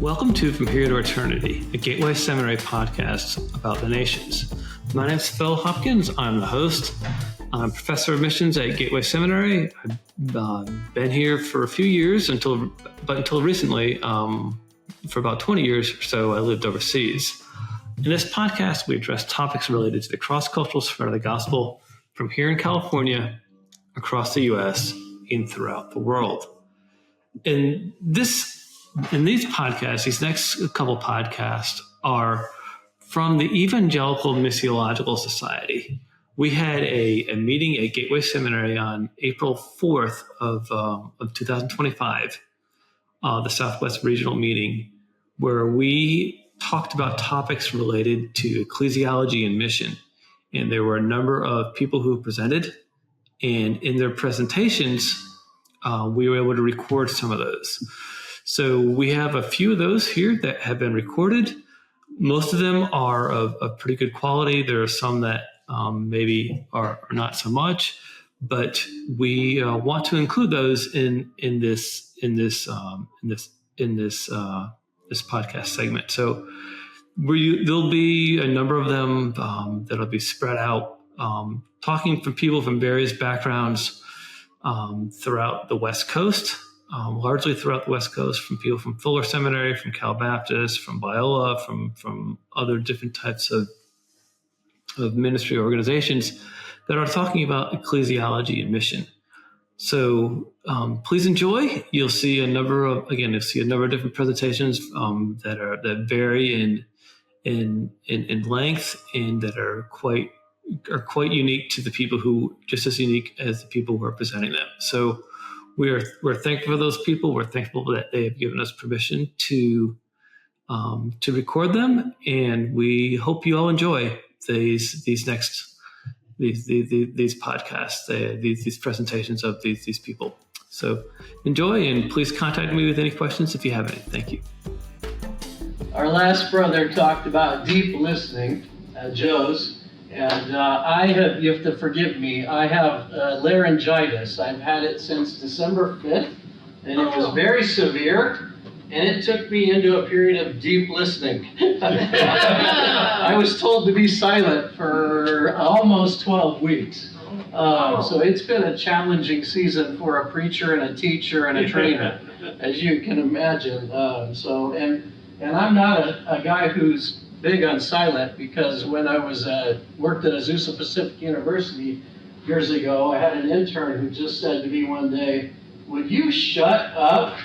Welcome to From Here to Eternity, a Gateway Seminary podcast about the nations. My name is Phil Hopkins. I'm the host. I'm professor of missions at Gateway Seminary. I've been here for a few years until recently, for about 20 years or so, I lived overseas. In this podcast, we address topics related to the cross-cultural spread of the gospel from here in California, across the U.S., and throughout the world. In these podcasts, these next couple podcasts are from the Evangelical Missiological Society. We had a meeting at Gateway Seminary on April 4th of 2025, the Southwest Regional Meeting, where we talked about topics related to ecclesiology and mission. And there were a number of people who presented, and in their presentations, we were able to record some of those. So we have a few of those here that have been recorded. Most of them are of pretty good quality. There are some that maybe are not so much, but we want to include those in this podcast segment. So there'll be a number of them that'll be spread out, talking from people from various backgrounds throughout the West Coast, largely throughout the West Coast, from people from Fuller Seminary, from Cal Baptist, from Biola, from other different types of ministry organizations that are talking about ecclesiology and mission. So please enjoy. You'll see a number of different presentations that vary in length and that are quite unique to the people who, just as unique as the people who are presenting them. So we're thankful for those people. We're thankful that they have given us permission to record them, and we hope you all enjoy these podcasts, these presentations of these people. So enjoy, and please contact me with any questions if you have any. Thank you. Our last brother talked about deep listening, Joe's, and you have to forgive me, I have laryngitis. I've had it since December 5th, and it was very severe, and it took me into a period of deep listening. I was told to be silent for almost 12 weeks. So it's been a challenging season for a preacher and a teacher and a trainer, as you can imagine. And I'm not a guy who's big on silent, because when I was worked at Azusa Pacific University years ago, I had an intern who just said to me one day, "Would you shut up?"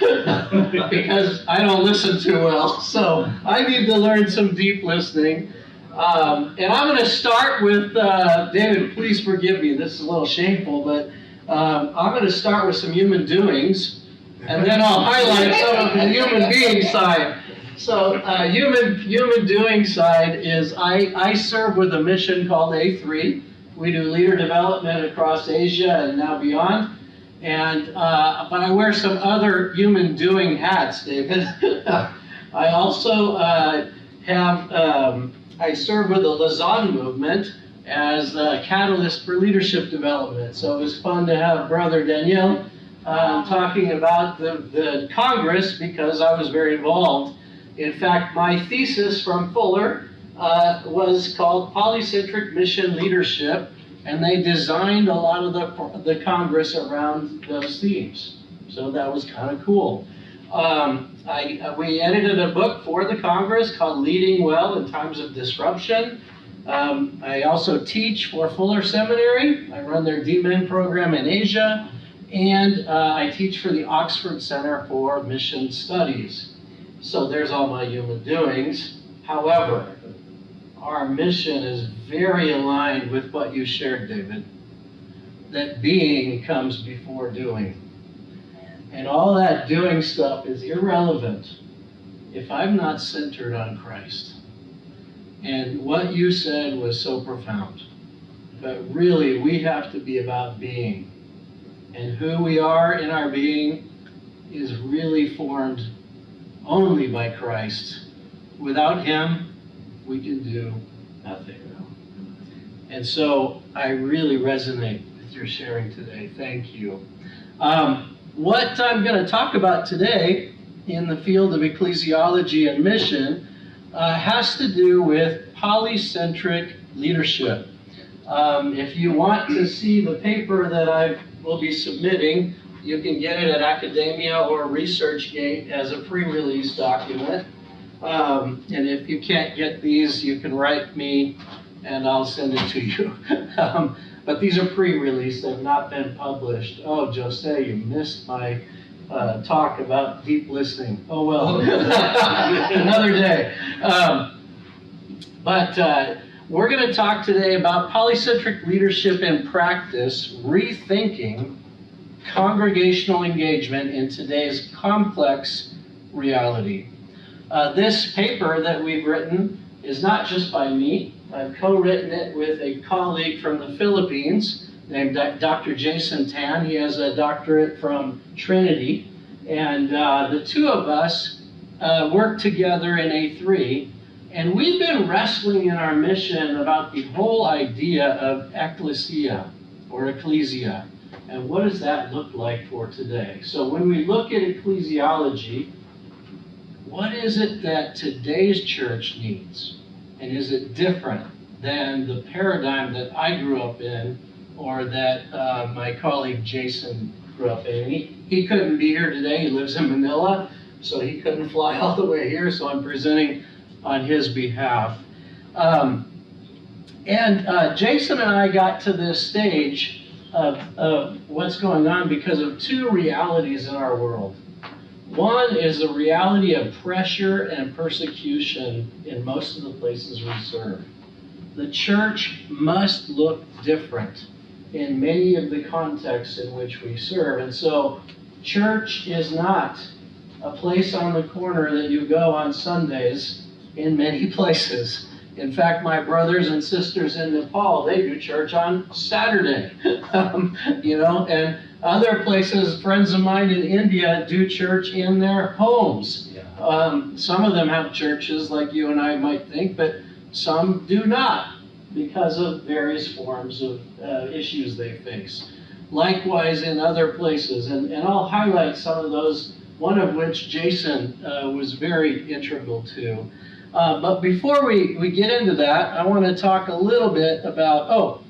Because I don't listen too well. So I need to learn some deep listening. And I'm going to start with, David, please forgive me, this is a little shameful, but I'm going to start with some human doings, and then I'll highlight some of the human being side. So human doing side is I serve with a mission called A3. We do leader development across Asia and now beyond. And but I wear some other human doing hats, David. I also I serve with the Lausanne movement as a catalyst for leadership development. So it was fun to have Brother Daniel talking about the Congress, because I was very involved. In fact, my thesis from Fuller was called Polycentric Mission Leadership, and they designed a lot of the Congress around those themes. So that was kind of cool. We edited a book for the Congress called Leading Well in Times of Disruption. I also teach for Fuller Seminary. I run their D-Min program in Asia, and I teach for the Oxford Center for Mission Studies. So there's all my human doings. However, our mission is very aligned with what you shared, David, that being comes before doing. And all that doing stuff is irrelevant if I'm not centered on Christ. And what you said was so profound. But really, we have to be about being. And who we are in our being is really formed only by Christ. Without Him, we can do nothing. And so I really resonate with your sharing today. Thank you. What I'm going to talk about today in the field of ecclesiology and mission has to do with polycentric leadership. If you want to see the paper that I will be submitting, you can get it at academia or ResearchGate as a pre-release document. And if you can't get these, you can write me and I'll send it to you. But these are pre-release, they've not been published. Oh, Jose, you missed my talk about deep listening. Oh well, another day. But we're going to talk today about polycentric leadership in practice, rethinking congregational engagement in today's complex reality. This paper that we've written is not just by me. I've co-written it with a colleague from the Philippines named Dr. Jason Tan. He has a doctorate from Trinity. And the two of us work together in A3. And we've been wrestling in our mission about the whole idea of ekklesia or ecclesia. And what does that look like for today? So when we look at ecclesiology, what is it that today's church needs? And is it different than the paradigm that I grew up in or that my colleague Jason grew up in? He couldn't be here today. He lives in Manila, so he couldn't fly all the way here, so I'm presenting on his behalf. Jason and I got to this stage of what's going on because of two realities in our world. One is the reality of pressure and persecution in most of the places we serve. The church must look different in many of the contexts in which we serve. And so church is not a place on the corner that you go on Sundays in many places. In fact, my brothers and sisters in Nepal, they do church on Saturday, and other places, friends of mine in India do church in their homes. Some of them have churches like you and I might think, but some do not because of various forms of issues they face. Likewise in other places, and I'll highlight some of those, one of which Jason was very integral to. But before we get into that, I want to talk a little bit about,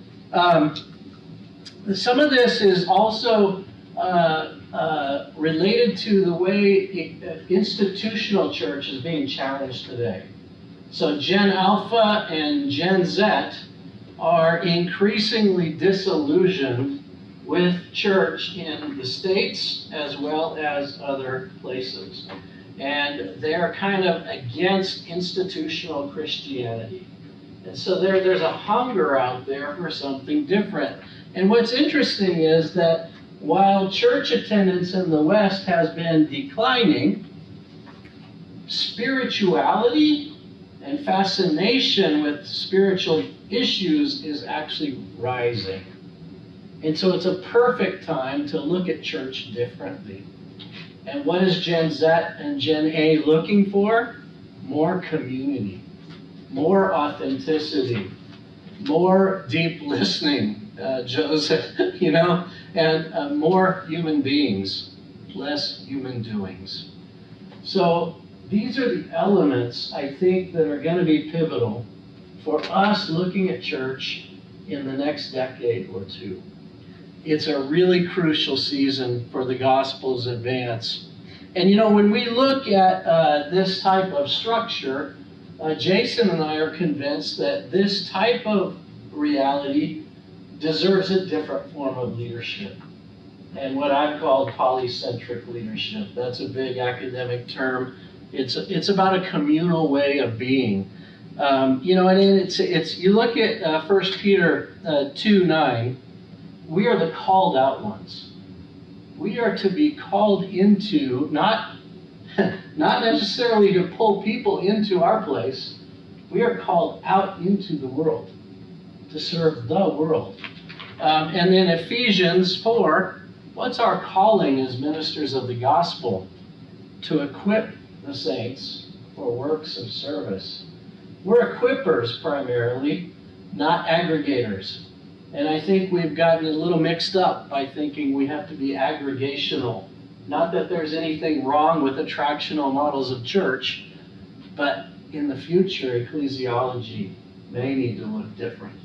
some of this is also related to the way institutional church is being challenged today. So Gen Alpha and Gen Z are increasingly disillusioned with church in the States as well as other places. And they're kind of against institutional Christianity. And so there's a hunger out there for something different. And what's interesting is that while church attendance in the West has been declining, spirituality and fascination with spiritual issues is actually rising. And so it's a perfect time to look at church differently. And what is Gen Z and Gen A looking for? More community, more authenticity, more deep listening, Joseph, and more human beings, less human doings. So these are the elements, I think, that are going to be pivotal for us looking at church in the next decade or two. It's a really crucial season for the gospel's advance. And when we look at this type of structure, Jason and I are convinced that this type of reality deserves a different form of leadership. And what I've called polycentric leadership. That's a big academic term. It's about a communal way of being. And it's you look at 1 Peter 2:9. We are the called out ones. We are to be called into, not necessarily to pull people into our place. We are called out into the world to serve the world. And then Ephesians 4, what's our calling as ministers of the gospel? To equip the saints for works of service. We're equippers primarily, not aggregators. And I think we've gotten a little mixed up by thinking we have to be aggregational Not that there's anything wrong with attractional models of church, but in the future, ecclesiology may need to look different.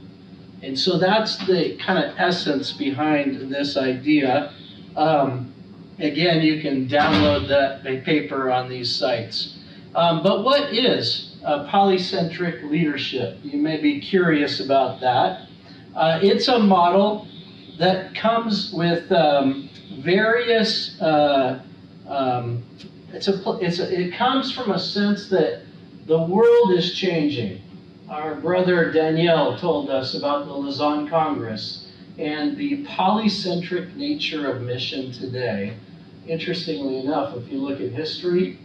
And so that's the kind of essence behind this idea. Again, you can download that paper on these sites. But what is polycentric leadership? You may be curious about that. It's a model that comes with various, it comes from a sense that the world is changing. Our brother Daniel told us about the Lausanne Congress and the polycentric nature of mission today. Interestingly enough, if you look at history,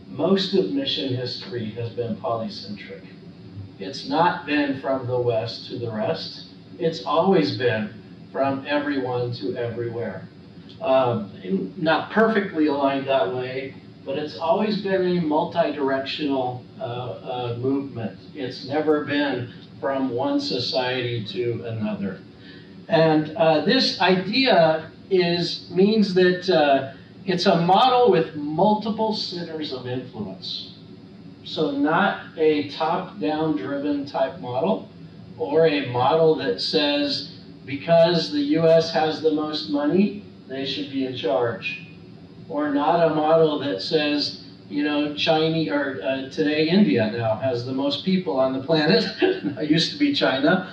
most of mission history has been polycentric. It's not been from the West to the rest. It's always been from everyone to everywhere. Not perfectly aligned that way, but it's always been a multi-directional movement. It's never been from one society to another. And this idea means that it's a model with multiple centers of influence. So not a top-down driven type model, or a model that says because the US has the most money, they should be in charge. Or not a model that says, China, or today India now has the most people on the planet. It used to be China.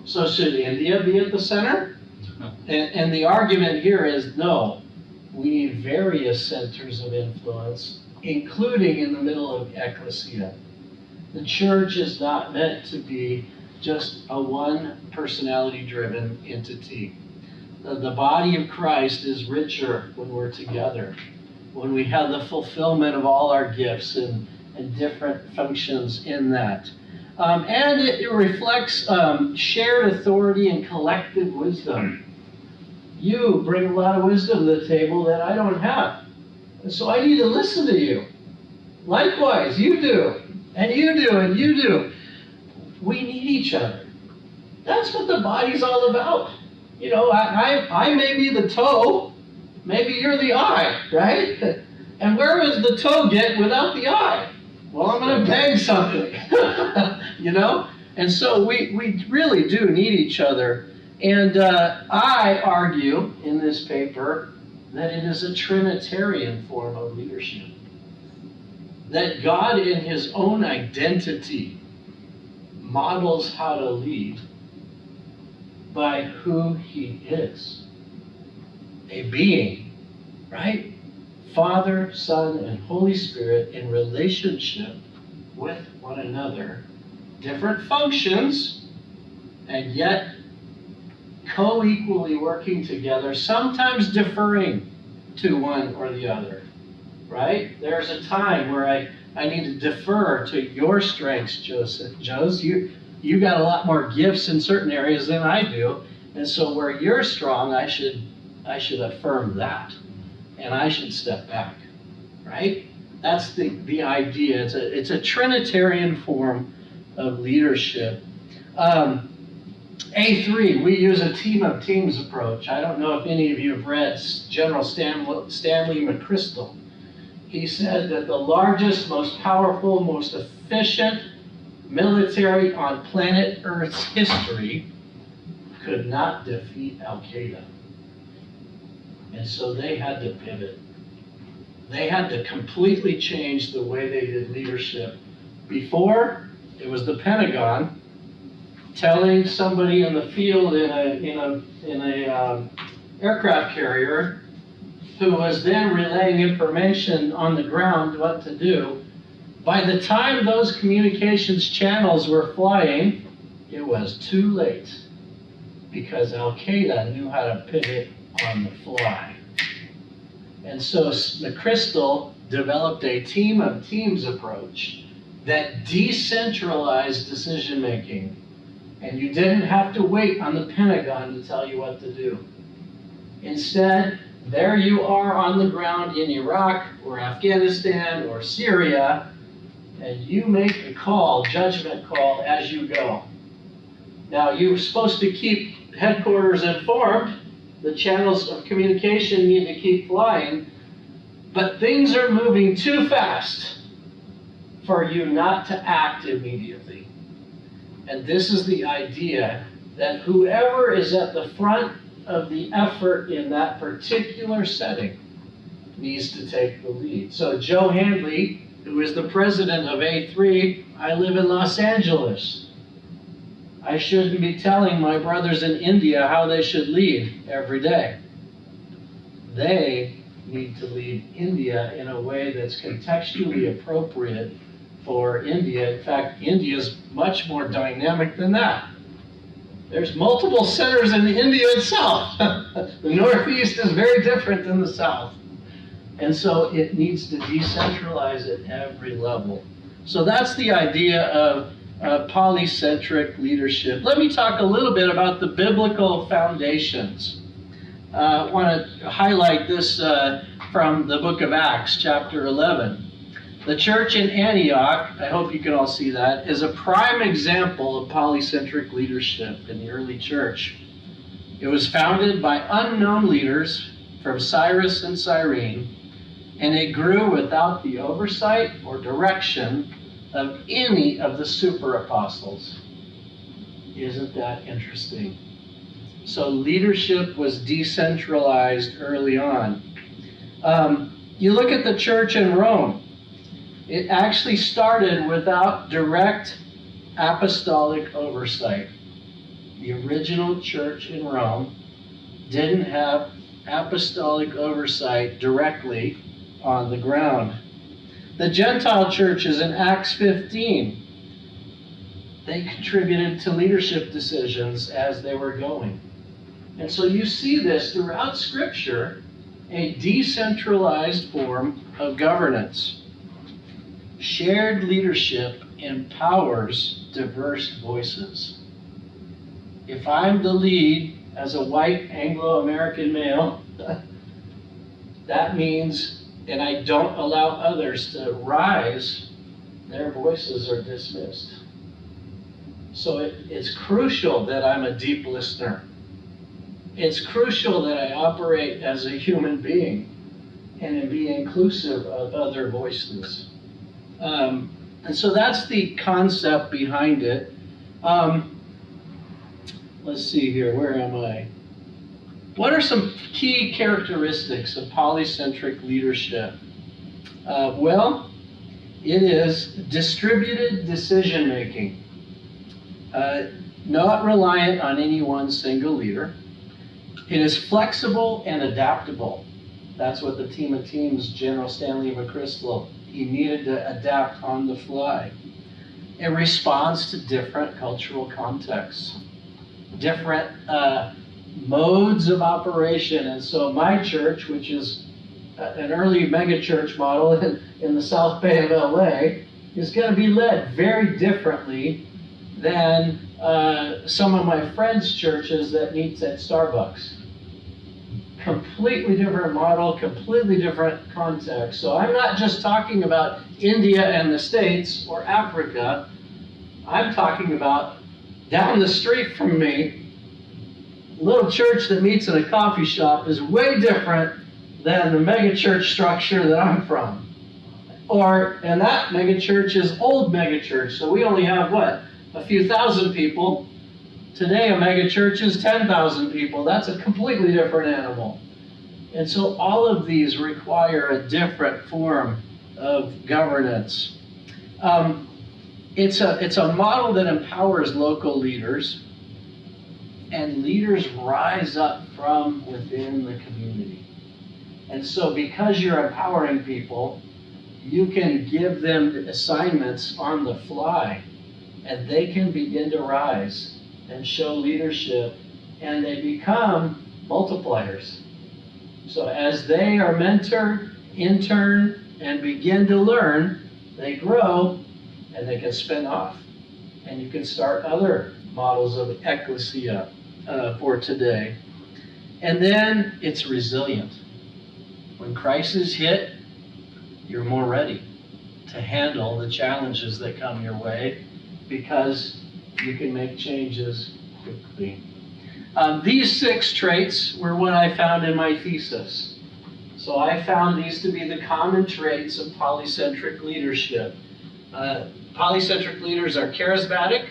So should India be at the center? And the argument here is no. We need various centers of influence, including in the middle of ekklesia. The church is not meant to be just a one personality-driven entity. The body of Christ is richer when we're together, when we have the fulfillment of all our gifts and different functions in that. And it reflects shared authority and collective wisdom. You bring a lot of wisdom to the table that I don't have. And so I need to listen to you. Likewise, you do, and you do, and you do. We need each other. That's what the body's all about. I may be the toe, maybe you're the eye, right? And where does the toe get without the eye? Well, I'm going to bang something, And so we really do need each other. And I argue in this paper that it is a Trinitarian form of leadership. That God in his own identity models how to lead by who he is. A being, right? Father, Son, and Holy Spirit in relationship with one another. Different functions, and yet co-equally working together, sometimes deferring to one or the other, right? There's a time where I need to defer to your strengths, Joseph. You got a lot more gifts in certain areas than I do, and so where you're strong, I should affirm that, and I should step back, right? That's the idea. It's a Trinitarian form of leadership. A3, we use a team of teams approach. I don't know if any of you have read General Stanley McChrystal. He said that the largest, most powerful, most efficient military on planet Earth's history could not defeat Al-Qaeda. And so they had to pivot. They had to completely change the way they did leadership. Before, it was the Pentagon telling somebody in the field in a aircraft carrier, who was then relaying information on the ground what to do. By the time those communications channels were flying, it was too late, because Al-Qaeda knew how to pivot on the fly. And so McChrystal developed a team of teams approach that decentralized decision making. And you didn't have to wait on the Pentagon to tell you what to do. Instead, there you are on the ground in Iraq or Afghanistan or Syria, and you make a call, judgment call, as you go. Now, you're supposed to keep headquarters informed, The channels of communication need to keep flying, but things are moving too fast for you not to act immediately. And this is the idea that whoever is at the front of the effort in that particular setting needs to take the lead. So Joe Handley, who is the president of A3, I live in Los Angeles. I shouldn't be telling my brothers in India how they should lead every day. They need to lead India in a way that's contextually appropriate for India. In fact, India is much more dynamic than that. There's multiple centers in India itself. The Northeast is very different than the South. And so it needs to decentralize at every level. So that's the idea of polycentric leadership. Let me talk a little bit about the biblical foundations. I want to highlight this from the book of Acts, chapter 11. The church in Antioch, I hope you can all see that, is a prime example of polycentric leadership in the early church. It was founded by unknown leaders from Cyrus and Cyrene, and it grew without the oversight or direction of any of the super apostles. Isn't that interesting? So leadership was decentralized early on. You look at the church in Rome. It actually started without direct apostolic oversight. The original church in Rome didn't have apostolic oversight directly on the ground. The Gentile churches in Acts 15, they contributed to leadership decisions as they were going. And so you see this throughout Scripture, a decentralized form of governance. Shared leadership empowers diverse voices. If I'm the lead as a white Anglo-American male, that means, and I don't allow others to rise, their voices are dismissed. So it's crucial that I'm a deep listener. It's crucial that I operate as a human being and be inclusive of other voices. And so that's the concept behind it. Let's see here, where am I? What are some key characteristics of polycentric leadership? Well, it is distributed decision making, not reliant on any one single leader. It is flexible and adaptable. That's what the team of teams, General Stanley McChrystal, he needed to adapt on the fly. It responds to different cultural contexts, different modes of operation. And so my church, which is an early megachurch model in the South Bay of LA, is going to be led very differently than some of my friends' churches that meet at Starbucks. Completely different model, completely different context. So I'm not just talking about India and the States or Africa. I'm talking about down the street from me, a little church that meets in a coffee shop is way different than the megachurch structure that I'm from. And that megachurch is old megachurch, so we only have a few thousand people. Today, a megachurch is 10,000 people. That's a completely different animal. And so all of these require a different form of governance. It's a model that empowers local leaders, and leaders rise up from within the community. And so because you're empowering people, you can give them assignments on the fly, and they can begin to rise and show leadership, and they become multipliers. So as they are mentored, interned, and begin to learn, they grow, and they can spin off. And you can start other models of ekklesia for today. And then it's resilient. When crises hit, you're more ready to handle the challenges that come your way because you can make changes quickly. These 6 traits were what I found in my thesis. So I found these to be the common traits of polycentric leadership. Polycentric leaders are charismatic,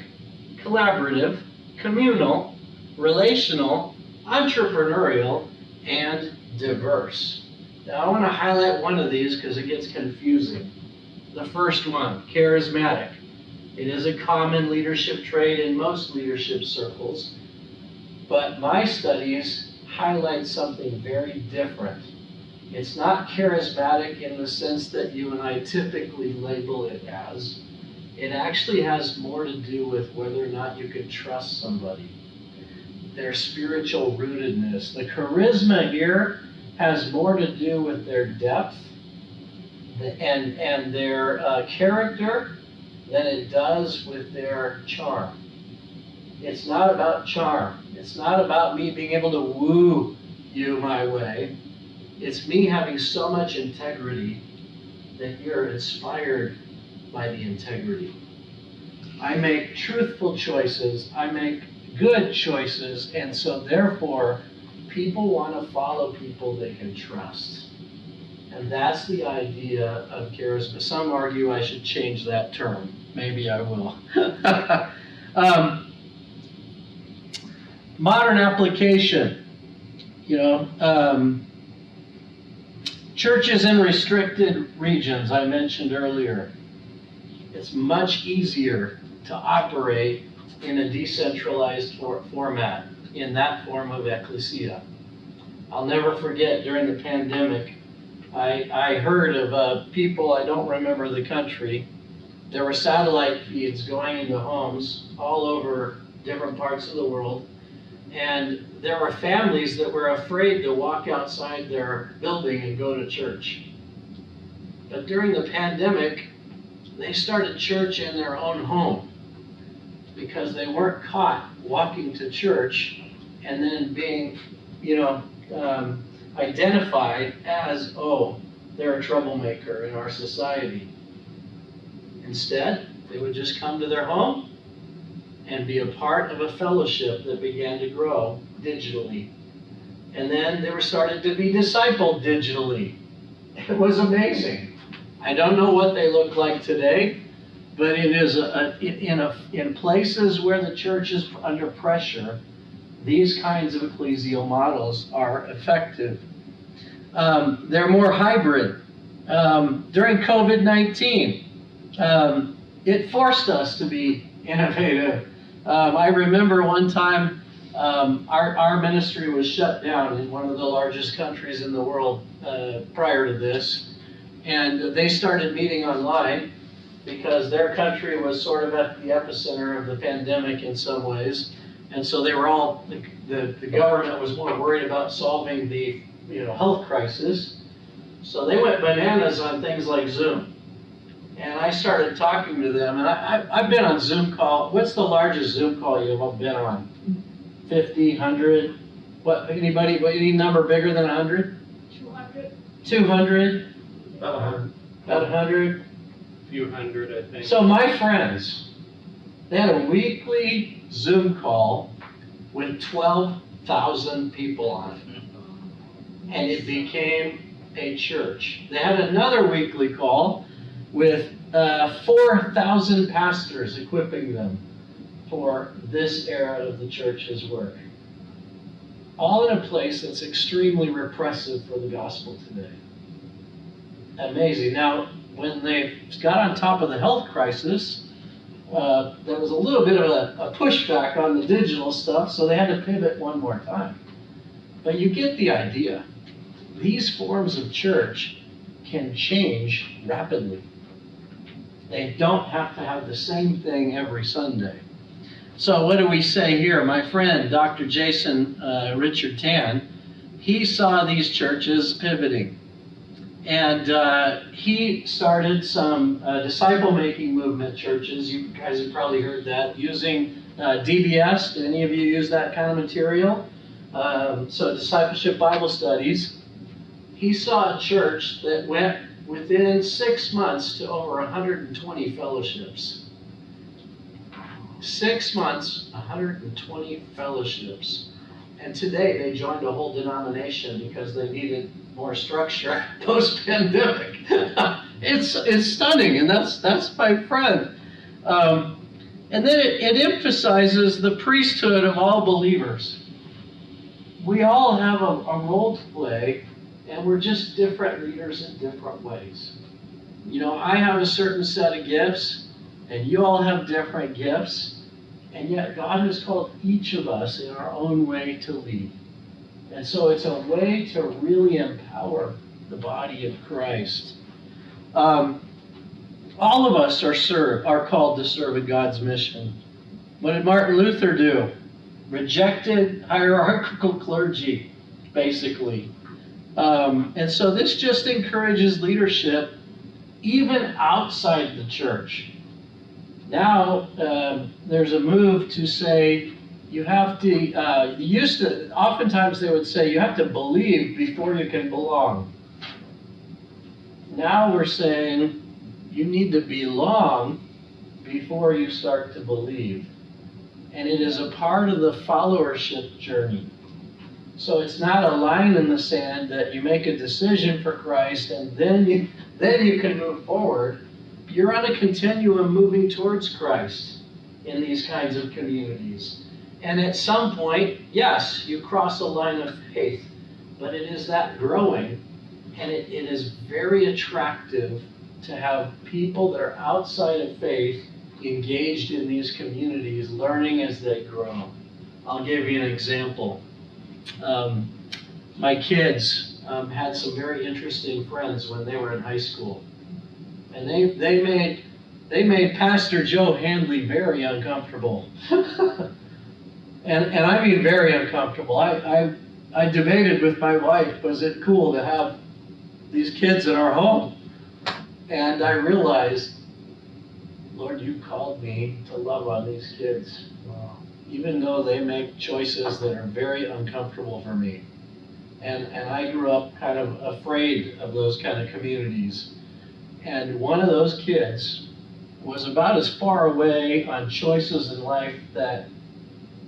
collaborative, communal, relational, entrepreneurial, and diverse. Now I want to highlight one of these because it gets confusing. The first one, charismatic. It is a common leadership trait in most leadership circles, but my studies highlight something very different. It's not charismatic in the sense that you and I typically label it as. It actually has more to do with whether or not you can trust somebody, their spiritual rootedness. The charisma here has more to do with their depth and their character than it does with their charm. It's not about charm. It's not about me being able to woo you my way. It's me having so much integrity that you're inspired by the integrity. I make truthful choices. I make good choices. And so therefore, people want to follow people they can trust. And that's the idea of charisma. Some argue I should change that term. Maybe I will. Modern application. Churches in restricted regions, I mentioned earlier. It's much easier to operate in a decentralized format, in that form of ekklesia. I'll never forget during the pandemic, I heard of people, I don't remember the country, there were satellite feeds going into homes all over different parts of the world, and there were families that were afraid to walk outside their building and go to church. But during the pandemic, they started church in their own home because they weren't caught walking to church and then being, identified as, oh, they're a troublemaker in our society. Instead, they would just come to their home and be a part of a fellowship that began to grow digitally. And then they were started to be discipled digitally. It was amazing. I don't know what they look like today, but it is in places where the church is under pressure, these kinds of ecclesial models are effective. They're more hybrid. During COVID-19, it forced us to be innovative. I remember one time our ministry was shut down in one of the largest countries in the world prior to this. And they started meeting online because their country was sort of at the epicenter of the pandemic in some ways. And so they were all, the government was more worried about solving the health crisis. So they went bananas on things like Zoom. And I started talking to them, and I've been on Zoom call. What's the largest Zoom call you've been on? 50, 100? What, anybody, any number bigger than 100? 200. 200? About 100. About 100? A few hundred, I think. So my friends, they had a weekly Zoom call with 12,000 people on it. And it became a church. They had another weekly call with 4,000 pastors equipping them for this era of the church's work. All in a place that's extremely repressive for the gospel today. Amazing. Now, when they got on top of the health crisis, there was a little bit of a pushback on the digital stuff, so they had to pivot one more time. But you get the idea. These forms of church can change rapidly. They don't have to have the same thing every Sunday. So what do we say here? My friend, Dr. Jason Richard Tan, he saw these churches pivoting. And he started some disciple-making movement churches. You guys have probably heard that, using DBS. Do any of you use that kind of material? So discipleship Bible studies. He saw a church that went within 6 months to over 120 fellowships. 6 months, 120 fellowships. And today they joined a whole denomination because they needed more structure post-pandemic. It's stunning, and that's my friend. And then it emphasizes the priesthood of all believers. We all have a role to play, and we're just different leaders in different ways. You know, I have a certain set of gifts, and you all have different gifts, and yet God has called each of us in our own way to lead. And so it's a way to really empower the body of Christ. All of us are called to serve in God's mission. What did Martin Luther do? Rejected hierarchical clergy, basically. And so this just encourages leadership even outside the church. Now there's a move to say you have to, oftentimes they would say you have to believe before you can belong. Now we're saying you need to belong before you start to believe. And it is a part of the followership journey. So it's not a line in the sand that you make a decision for Christ and then you can move forward. You're on a continuum moving towards Christ in these kinds of communities. And at some point, yes, you cross a line of faith, but it is that growing, and it is very attractive to have people that are outside of faith engaged in these communities, learning as they grow. I'll give you an example. My kids had some very interesting friends when they were in high school. And they made Pastor Joe Handley very uncomfortable. and I mean very uncomfortable. I debated with my wife, was it cool to have these kids in our home? And I realized, Lord, you called me to love on these kids, even though they make choices that are very uncomfortable for me. And I grew up kind of afraid of those kind of communities. And one of those kids was about as far away on choices in life that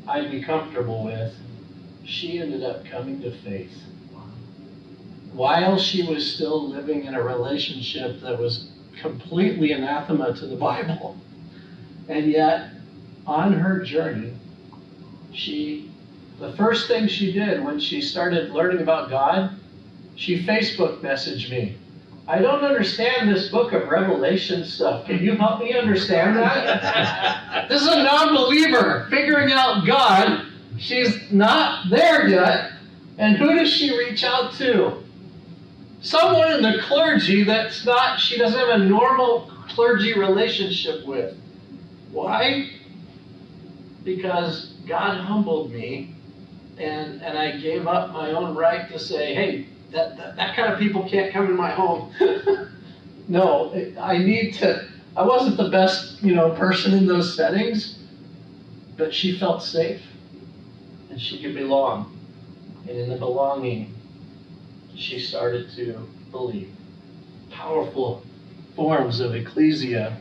I'd be comfortable with. She ended up coming to faith while she was still living in a relationship that was completely anathema to the Bible. And yet, on her journey, the first thing she did when she started learning about God, she Facebook messaged me. I don't understand this book of Revelation stuff. Can you help me understand that? This is a non-believer figuring out God. She's not there yet. And who does she reach out to? Someone in the clergy she doesn't have a normal clergy relationship with. Why? Because God humbled me, and I gave up my own right to say, hey, that kind of people can't come in my home. No, I wasn't the best, person in those settings, but she felt safe, and she could belong. And in the belonging, she started to believe. Powerful forms of ekklesia.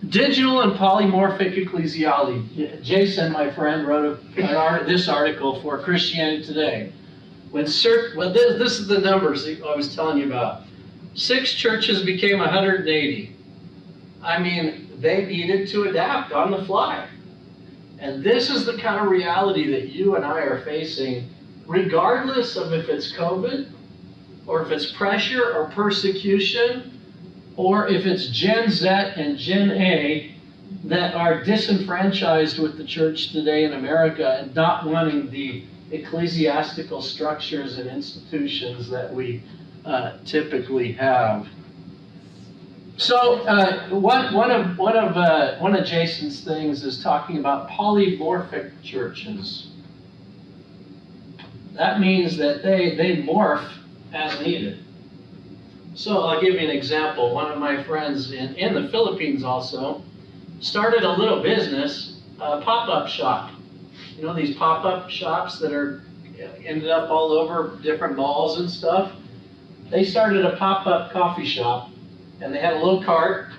Digital and polymorphic ecclesiology. Jason, my friend, wrote this article for Christianity Today. This is the numbers I was telling you about. 6 churches became 180. I mean, they needed to adapt on the fly. And this is the kind of reality that you and I are facing, regardless of if it's COVID, or if it's pressure or persecution, or if it's Gen Z and Gen A that are disenfranchised with the church today in America and not wanting the ecclesiastical structures and institutions that we typically have. So one of Jason's things is talking about polymorphic churches. That means that they morph as needed. So I'll give you an example. One of my friends in the Philippines also started a little business, a pop-up shop. You know, these pop-up shops that ended up all over different malls and stuff. They started a pop-up coffee shop, and they had a little cart.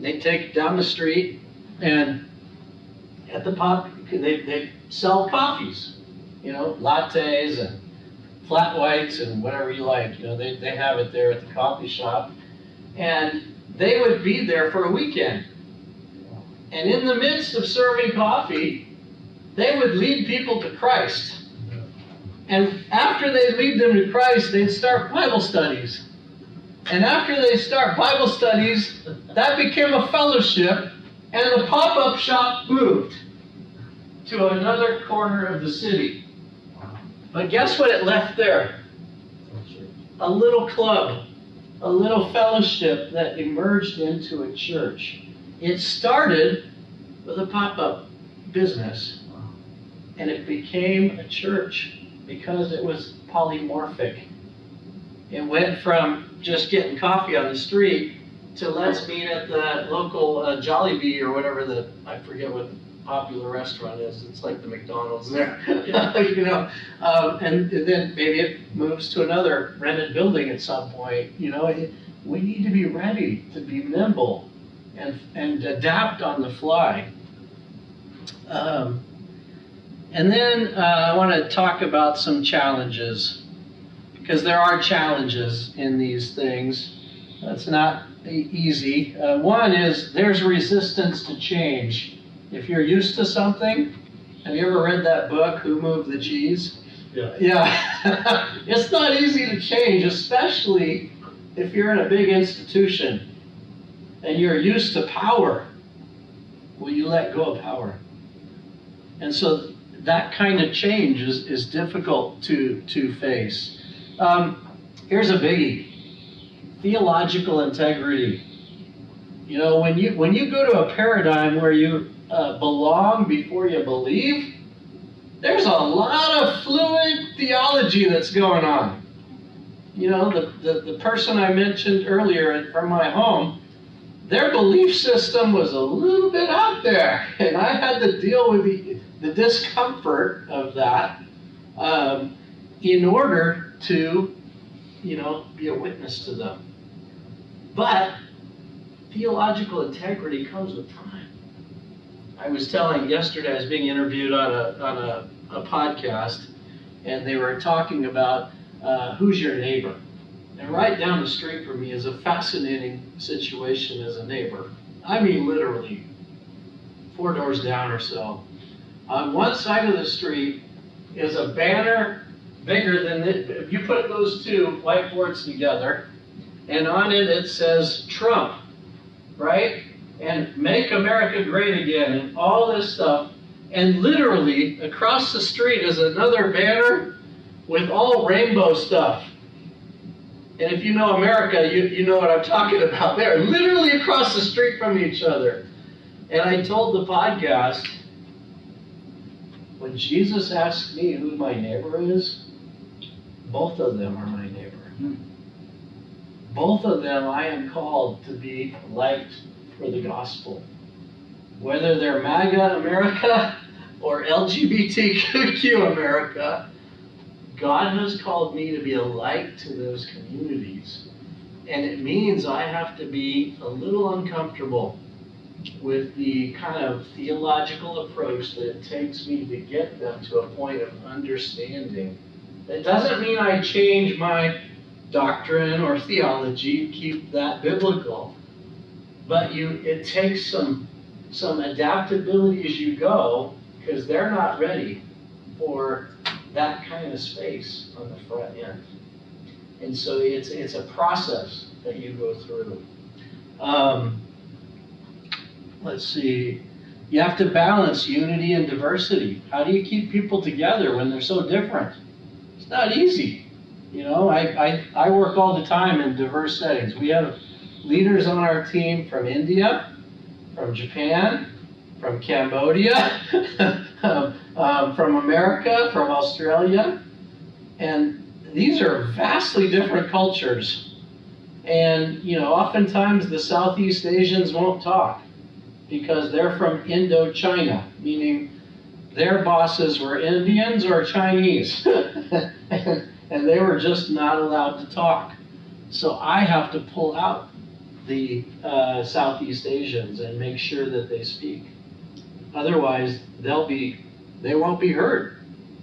They'd take it down the street, and at the they sell coffees, lattes and flat whites and whatever you like. They have it there at the coffee shop. And they would be there for a weekend. And in the midst of serving coffee, they would lead people to Christ. And after they lead them to Christ, they'd start Bible studies. And after they start Bible studies, that became a fellowship, and the pop-up shop moved to another corner of the city. But guess what it left there? A little club, a little fellowship that emerged into a church. It started with a pop-up business, and it became a church because it was polymorphic. It went from just getting coffee on the street to let's meet at the local Jollibee or whatever I forget what the popular restaurant is. It's like the McDonald's there, and then maybe it moves to another rented building at some point. We need to be ready to be nimble and adapt on the fly. And then I want to talk about some challenges, because there are challenges in these things. It's not easy. One is there's resistance to change. If you're used to something, have you ever read that book, Who Moved the Cheese? Yeah. It's not easy to change, especially if you're in a big institution and you're used to power. Will you let go of power? And so that kind of change is difficult to face. Here's a biggie. Theological integrity. When you go to a paradigm where you belong before you believe, there's a lot of fluid theology that's going on. The person I mentioned earlier from my home, their belief system was a little bit out there, and I had to deal with the discomfort of that in order to, be a witness to them. But theological integrity comes with time. I was telling yesterday, I was being interviewed on a podcast, and they were talking about who's your neighbor. And right down the street from me is a fascinating situation as a neighbor. I mean, literally, 4 doors down or so. On one side of the street is a banner bigger than if you put those two whiteboards together, and on it says Trump, right? And Make America Great Again, and all this stuff. And literally, across the street is another banner with all rainbow stuff. And if you know America, you know what I'm talking about. They're literally across the street from each other. And I told the podcast, when Jesus asked me who my neighbor is, both of them are my neighbor. Both of them I am called to be liked for the gospel. Whether they're MAGA America or LGBTQ America, God has called me to be a light to those communities. And it means I have to be a little uncomfortable with the kind of theological approach that it takes me to get them to a point of understanding. It doesn't mean I change my doctrine or theology, keep that biblical. But it takes some adaptability as you go, because they're not ready for that kind of space on the front end. And so it's a process that you go through. Let's see. You have to balance unity and diversity. How do you keep people together when they're so different? It's not easy. I work all the time in diverse settings. We have leaders on our team from India, from Japan, from Cambodia, from America, from Australia. And these are vastly different cultures. And, oftentimes the Southeast Asians won't talk because they're from Indochina, meaning their bosses were Indians or Chinese. And they were just not allowed to talk. So I have to pull out the Southeast Asians and make sure that they speak. Otherwise, they won't be heard.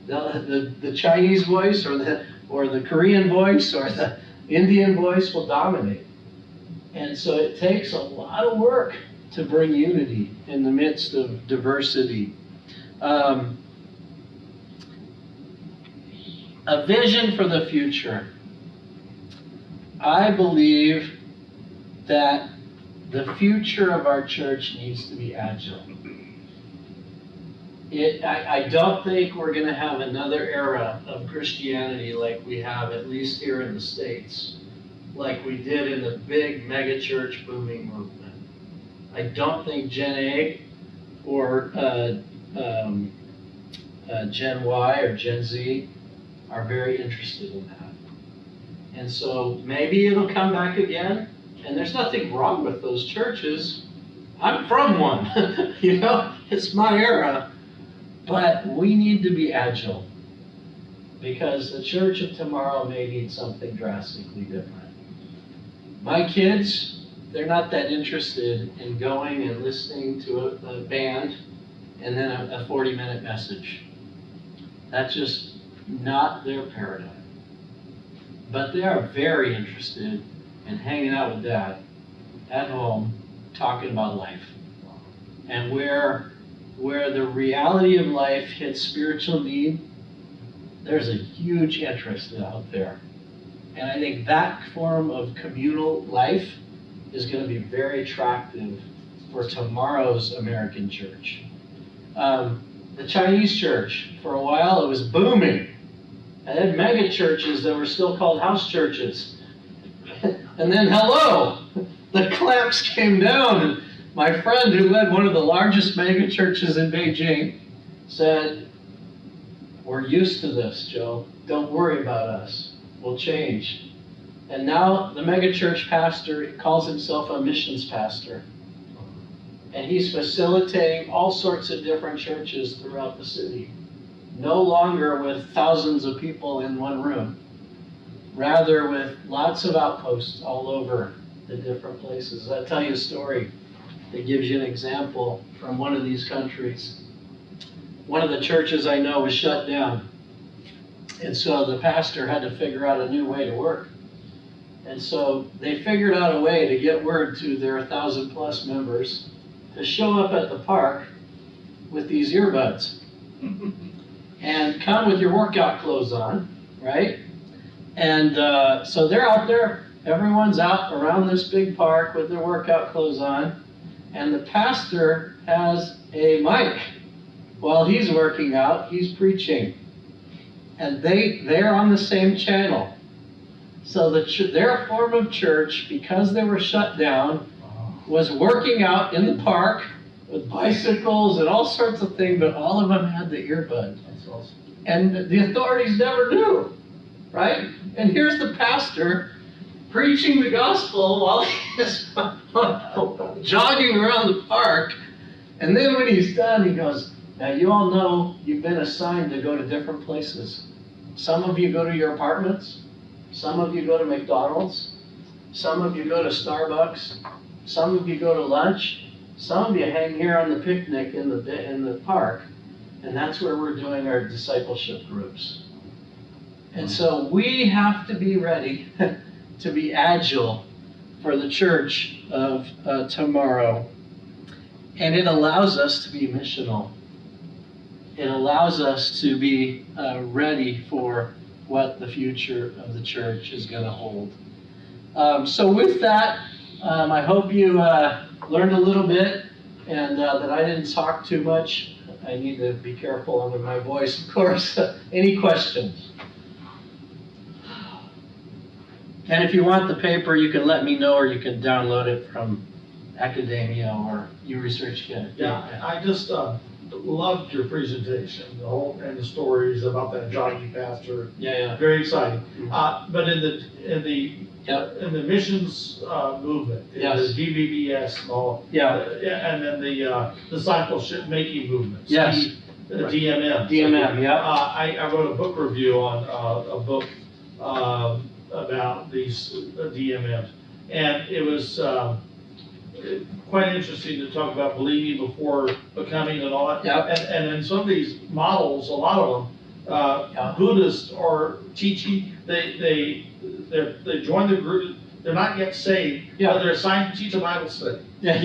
The Chinese voice or the Korean voice or the Indian voice will dominate. And so it takes a lot of work to bring unity in the midst of diversity. A vision for the future. I believe that the future of our church needs to be agile. I don't think we're going to have another era of Christianity like we have, at least here in the States, like we did in the big megachurch booming movement. I don't think Gen A or Gen Y or Gen Z are very interested in that. And so maybe it'll come back again, and there's nothing wrong with those churches. I'm from one, it's my era. But we need to be agile, because the church of tomorrow may need something drastically different. My kids, they're not that interested in going and listening to a band and then a 40-minute message. That's just not their paradigm. But they are very interested in hanging out with Dad at home, talking about life. And where the reality of life hits spiritual need, there's a huge interest out there. And I think that form of communal life is going to be very attractive for tomorrow's American church. The Chinese church, for a while, it was booming. And then mega churches that were still called house churches. And then, hello, the clamps came down. And my friend who led one of the largest mega churches in Beijing said, "We're used to this, Joe. Don't worry about us. We'll change." And now the mega church pastor calls himself a missions pastor. And he's facilitating all sorts of different churches throughout the city. No longer with thousands of people in one room, rather with lots of outposts all over the different places. I'll tell you a story that gives you an example from one of these countries. One of the churches I know was shut down. And so the pastor had to figure out a new way to work. And so they figured out a way to get word to their 1,000+ members to show up at the park with these earbuds. And come with your workout clothes on, right? And so they're out there, everyone's out around this big park with their workout clothes on, and the pastor has a mic. While he's working out, he's preaching. And they're on the same channel. So their form of church, because they were shut down, was working out in the park with bicycles and all sorts of things, but all of them had the earbud. And the authorities never knew, right? And here's the pastor preaching the gospel while he's jogging around the park. And then when he's done, he goes, "Now you all know you've been assigned to go to different places. Some of you go to your apartments. Some of you go to McDonald's. Some of you go to Starbucks. Some of you go to lunch. Some of you hang here on the picnic in the park. And that's where we're doing our discipleship groups." And so we have to be ready to be agile for the church of tomorrow. And it allows us to be missional. It allows us to be ready for what the future of the church is going to hold. So with that, I hope you learned a little bit, and that I didn't talk too much. I need to be careful with my voice, of course. Any questions? And if you want the paper, you can let me know, or you can download it from academia or YouResearchKit. Yeah, I just loved your presentation, and the stories about that jogging pastor. Yeah. Very exciting. But in the missions movement, Yes. the DVBS and all, and then the discipleship making movement. Yes. The DMM. DMM, yeah. I wrote a book review on a book about these DMMs, and it was quite interesting to talk about believing before becoming and all that. Yeah. And in some of these models, a lot of them, Buddhists are teaching, they join the group, they're not yet saved, but they're assigned to teach a Bible study. And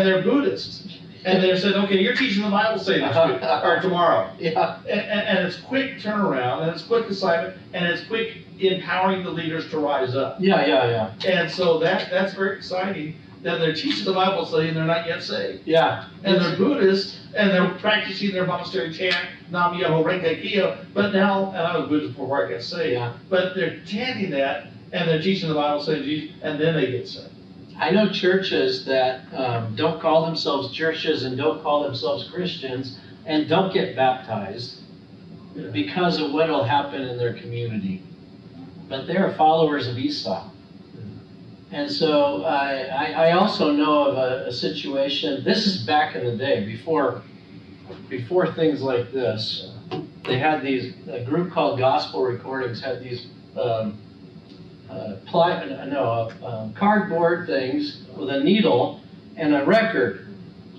they're Buddhists. And they're saying, okay, you're teaching the Bible study this week, or tomorrow. And it's quick turnaround, and it's quick assignment, and it's quick empowering the leaders to rise up. And so that's very exciting, that they're teaching the Bible study and they're not yet saved. And they're Buddhists, and they're practicing their monastery chant, Nam Myoho Renge Kyo, but now, and I was Buddhist before I got saved, but they're chanting that, and they're teaching the Bible study, and then they get saved. I know churches that don't call themselves churches and don't call themselves Christians and don't get baptized because of what will happen in their community. But they're followers of Esau. And so I also know of a situation, this is back in the day, before things like this. They had a group called Gospel Recordings had these cardboard things with a needle and a record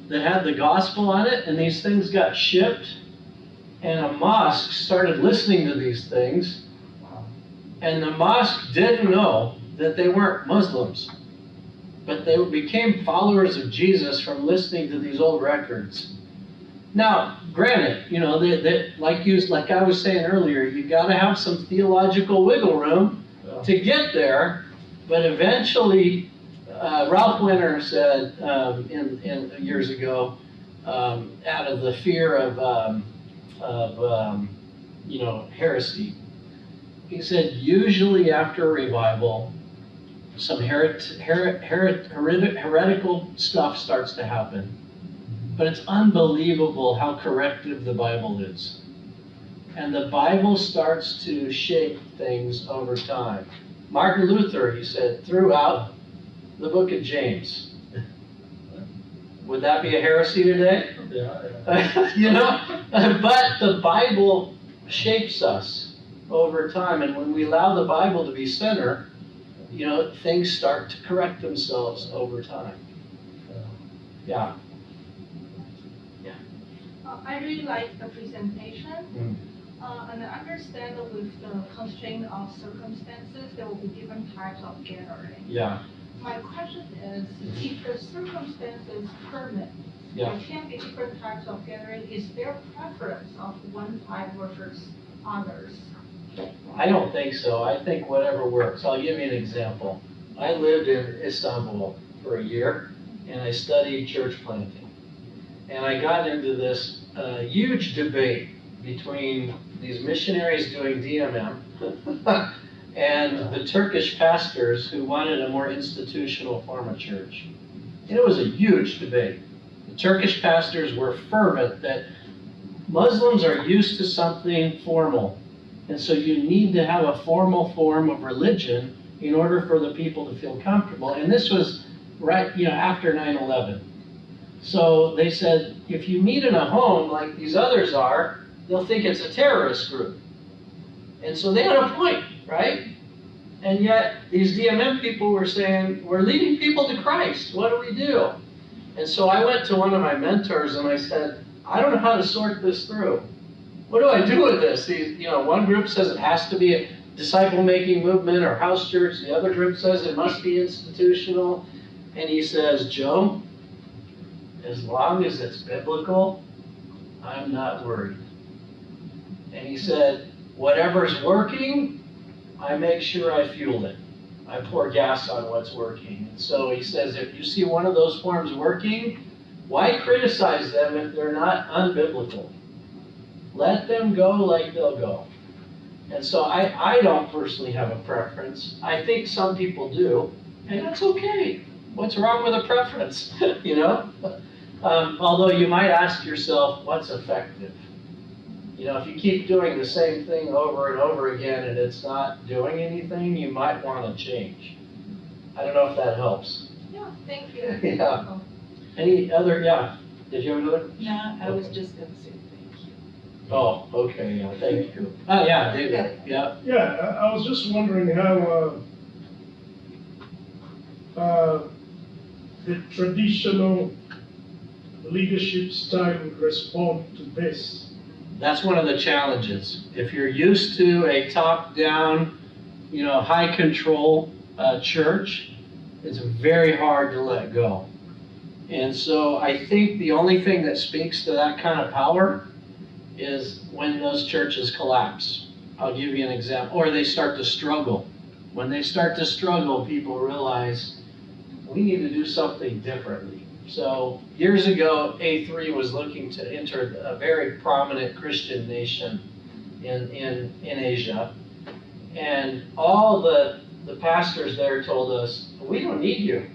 that had the gospel on it, and these things got shipped, and a mosque started listening to these things, and the mosque didn't know that they weren't Muslims, but they became followers of Jesus from listening to these old records. Now, granted, like I was saying earlier, you got to have some theological wiggle room to get there, but eventually, Ralph Winter said in years ago, out of the fear of heresy, he said usually after a revival, some heretical stuff starts to happen, but it's unbelievable how corrective the Bible is. And the Bible starts to shape things over time. Martin Luther, he said, threw out the book of James. Would that be a heresy today? But the Bible shapes us over time. And when we allow the Bible to be center, things start to correct themselves over time. I really like the presentation. And I understand that with the constraint of circumstances, there will be different types of gathering. My question is, if the circumstances permit, there can be different types of gathering. Is there preference of one type versus others? I don't think so. I think whatever works. I'll give you an example. I lived in Istanbul for a year, and I studied church planting. And I got into this huge debate between these missionaries doing DMM and the Turkish pastors who wanted a more institutional form of church. And it was a huge debate. The Turkish pastors were fervent that Muslims are used to something formal, and so you need to have a formal form of religion in order for the people to feel comfortable. And this was right, after 9/11. So they said, if you meet in a home like these others are, they'll think it's a terrorist group. And so they had a point, right? And yet these DMM people were saying, we're leading people to Christ. What do we do? And so I went to one of my mentors and I said, I don't know how to sort this through. What do I do with this? One group says it has to be a disciple-making movement or house church. The other group says it must be institutional. And he says, Joe, as long as it's biblical, I'm not worried. And he said, whatever's working, I make sure I fuel it. I pour gas on what's working. And so he says, if you see one of those forms working, why criticize them if they're not unbiblical? Let them go like they'll go. And so I don't personally have a preference. I think some people do, and that's okay. What's wrong with a preference? Although you might ask yourself, what's effective? If you keep doing the same thing over and over again and it's not doing anything, you might want to change. I don't know if that helps. Yeah, thank you. Any other, did you have another? No, I was just going to say thank you. Oh, okay, thank you. Oh, yeah, David, yeah. Yeah, I was just wondering how the traditional leadership style would respond to this? That's one of the challenges. If you're used to a top-down, high control church, it's very hard to let go. And so I think the only thing that speaks to that kind of power is when those churches collapse. I'll give you an example. Or they start to struggle. When they start to struggle, people realize we need to do something differently. So years ago, A3 was looking to enter a very prominent Christian nation in Asia. And all the pastors there told us, we don't need you.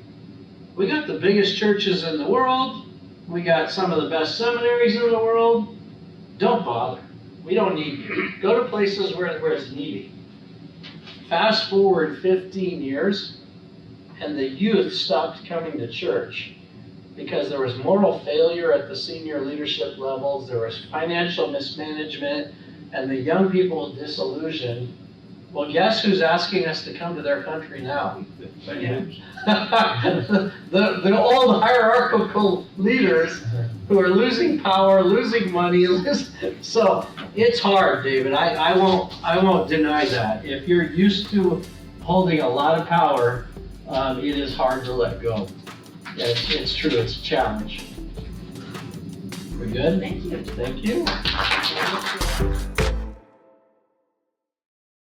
We got the biggest churches in the world. We got some of the best seminaries in the world. Don't bother. We don't need you. Go to places where it's needy. Fast forward 15 years, and the youth stopped coming to church because there was moral failure at the senior leadership levels, there was financial mismanagement, and the young people disillusioned. Well, guess who's asking us to come to their country now? the old hierarchical leaders who are losing power, losing money. So it's hard, David. I won't deny that. If you're used to holding a lot of power, it is hard to let go. It's true. It's a challenge. We're good? Thank you. Thank you.